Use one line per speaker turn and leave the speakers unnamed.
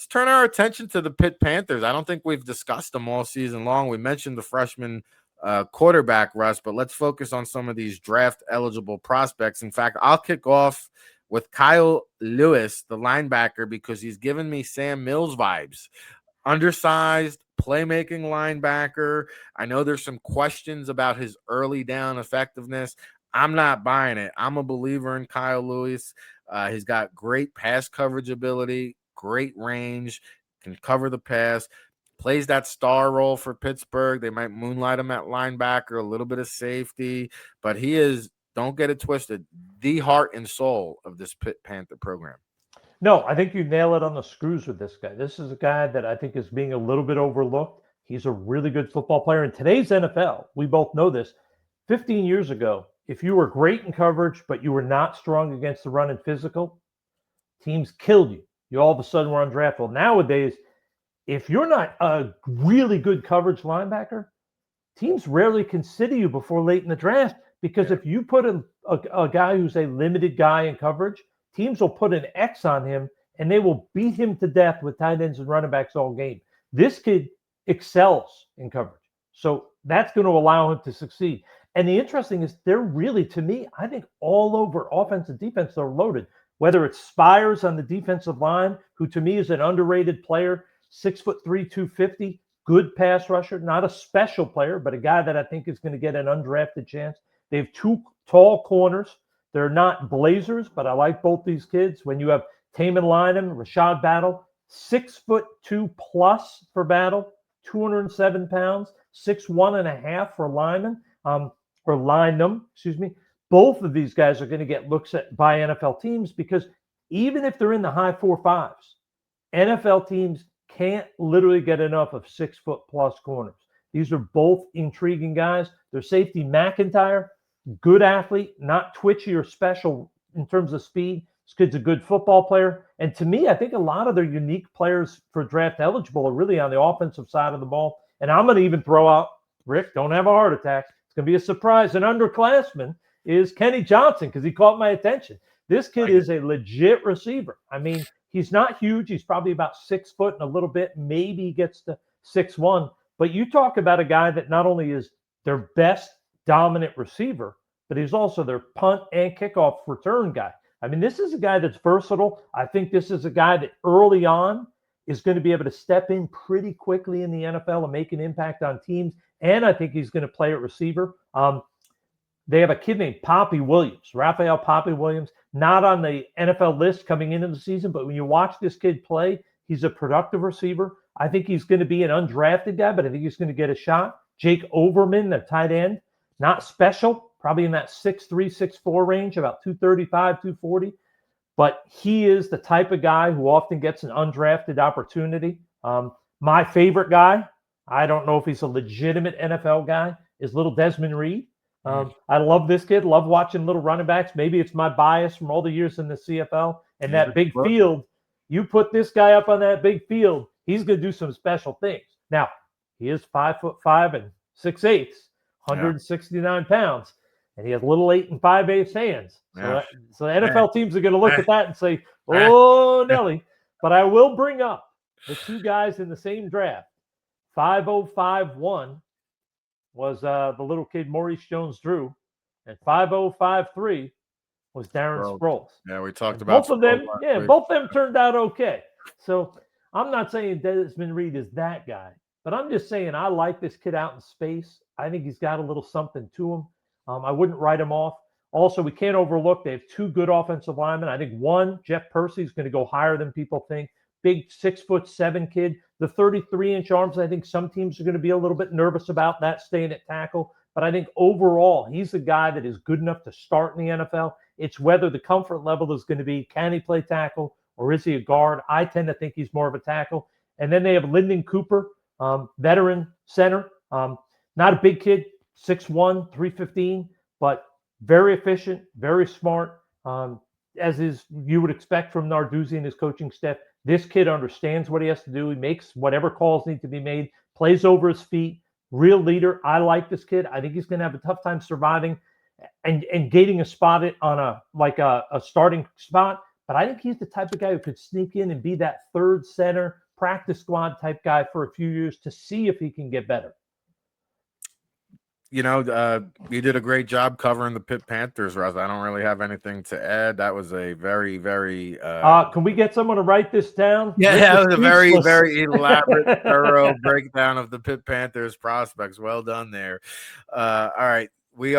let's turn our attention to the Pitt Panthers. I don't think we've discussed them all season long. We mentioned the freshman quarterback, Russ, but let's focus on some of these draft eligible prospects. In fact, I'll kick off with Kyle Lewis, the linebacker, because he's given me Sam Mills vibes. Undersized, playmaking linebacker. I know there's some questions about his early down effectiveness. I'm not buying it. I'm a believer in Kyle Lewis. He's got great pass coverage ability, great range, can cover the pass, plays that star role for Pittsburgh. They might moonlight him at linebacker, a little bit of safety, but he is, don't get it twisted, the heart and soul of this Pitt Panther program.
No, I think you nail it on the screws with this guy. This is a guy that I think is being a little bit overlooked. He's a really good football player. In today's NFL, we both know this. 15 years ago, if you were great in coverage, but you were not strong against the run and physical, teams killed you. You all of a sudden were undraftable. Nowadays, if you're not a really good coverage linebacker, teams rarely consider you before late in the draft, because if you put a guy who's a limited guy in coverage, teams will put an X on him and they will beat him to death with tight ends and running backs all game. This kid excels in coverage. So that's going to allow him to succeed. And the interesting is they're really, to me, I think all over offense and defense, they're loaded. Whether it's Spires on the defensive line, who to me is an underrated player, 6'3", 250, good pass rusher, not a special player, but a guy that I think is going to get an undrafted chance. They have two tall corners. They're not blazers, but I like both these kids. When you have Taman Lynham, Rashad Battle, 6'2" plus for Battle, 207 pounds, 6'1.5" for Lyman, or Lynham, excuse me. Both of these guys are going to get looks at by NFL teams, because even if they're in the high 4.5s, NFL teams can't literally get enough of 6 foot plus corners. These are both intriguing guys. Their safety, McIntyre, good athlete, not twitchy or special in terms of speed. This kid's a good football player. And to me, I think a lot of their unique players for draft eligible are really on the offensive side of the ball. And I'm going to even throw out, Rick, don't have a heart attack. It's going to be a surprise. An underclassman is Kenny Johnson, because he caught my attention. This kid is a legit receiver. I mean, he's not huge. He's probably about 6 foot and a little bit. Maybe he gets to 6'1". But you talk about a guy that not only is their best dominant receiver, but he's also their punt and kickoff return guy. I mean, this is a guy that's versatile. I think this is a guy that early on is going to be able to step in pretty quickly in the NFL and make an impact on teams. And I think he's going to play at receiver. They have a kid named Poppy Williams, Raphael Poppy Williams, not on the NFL list coming into the season, but when you watch this kid play, he's a productive receiver. I think he's going to be an undrafted guy, but I think he's going to get a shot. Jake Overman, the tight end, not special, probably in that 6'3", 6'4" range, about 235, 240. But he is the type of guy who often gets an undrafted opportunity. My favorite guy, I don't know if he's a legitimate NFL guy, is little Desmond Reed. I love this kid, love watching little running backs. Maybe it's my bias from all the years in the CFL and that big field. You put this guy up on that big field, he's going to do some special things. Now, he is 5'5" and 6'8", 169 pounds, and he has little 8 5/8 hands. So the NFL teams are going to look at that and say, oh, Nelly. But I will bring up the two guys in the same draft. 5'051 was the little kid Maurice Jones-Drew, and 5'053 was Darren Sproles.
Yeah, we talked about
both of them. Both of them turned out okay. So I'm not saying Desmond Reed is that guy, but I'm just saying I like this kid out in space. I think he's got a little something to him. I wouldn't write him off. Also, we can't overlook they have two good offensive linemen. I think one, Jeff Percy, is going to go higher than people think. Big 6'7" kid. The 33-inch arms, I think some teams are going to be a little bit nervous about that staying at tackle. But I think overall, he's a guy that is good enough to start in the NFL. It's whether the comfort level is going to be, can he play tackle or is he a guard? I tend to think he's more of a tackle. And then they have Lyndon Cooper, veteran center. Not a big kid, 6'1", 315, but very efficient, very smart, as is you would expect from Narduzzi and his coaching staff. This kid understands what he has to do. He makes whatever calls need to be made, plays over his feet, real leader. I like this kid. I think he's going to have a tough time surviving and getting a spot on a starting spot. but I think he's the type of guy who could sneak in and be that third center, practice squad type guy for a few years to see if he can get better.
You did a great job covering the Pitt Panthers, Russ. I don't really have anything to add. That was a very, very
can we get someone to write this down?
Yeah, that was a very, very elaborate, thorough breakdown of the Pitt Panthers prospects. Well done there. All right. We are